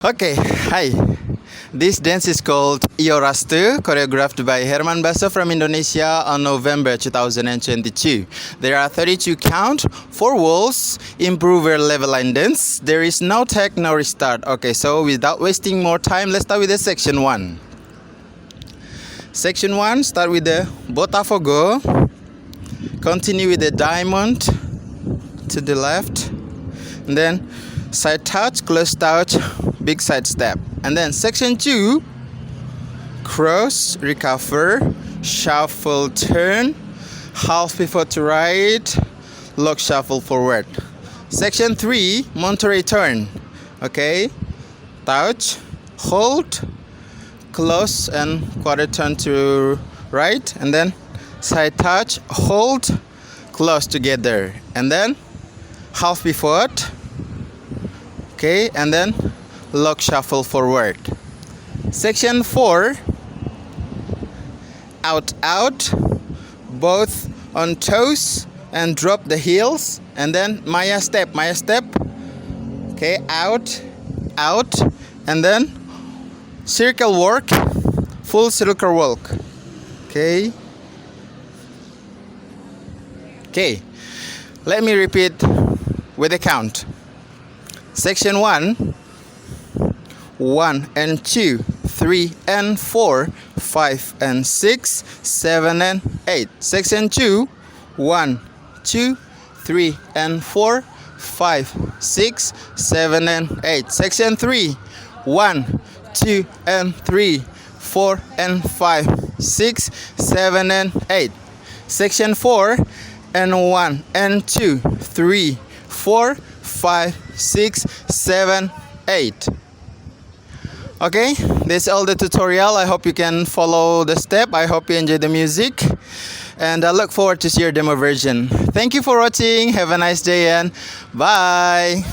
Okay, hi. This dance is called Lloras, choreographed by Herman Baso from Indonesia on November 2022. There are 32 count, 4 walls, Umprover level line dance. There is no tag, no restart. Okay, so without wasting more time, let's start with the section 1. Section 1, start with the Botafogo. Continue with the diamond to the left. And then side touch, close touch, big side step. And then section 2, cross, recover, shuffle, turn, half pivot to right, lock, shuffle forward. Section 3, Monterey turn. Okay, touch, hold, close and quarter turn to right, and then side touch, hold, close together, and then half pivot. Okay, and then lock, shuffle forward. Section 4, out, out, both on toes and drop the heels, and then Maya step. Okay, out, out, and then circle walk, full circle walk. Okay, let me repeat with a count. Section 1, 1 and 2, 3 and 4, 5 and 6, 7 and 8. Section 2, 1, 2, 3 and 4, 5, 6, 7 and 8. Section 3, 1, 2 and 3, 4 and 5, 6, 7 and 8. Section 4 and 1 and 2, 3, 4, 5, 6, 7, 8. Okay, that's all the tutorial. I hope you can follow the step. I hope you enjoy the music, and I look forward to see your demo version. Thank you for watching. Have a nice day and bye.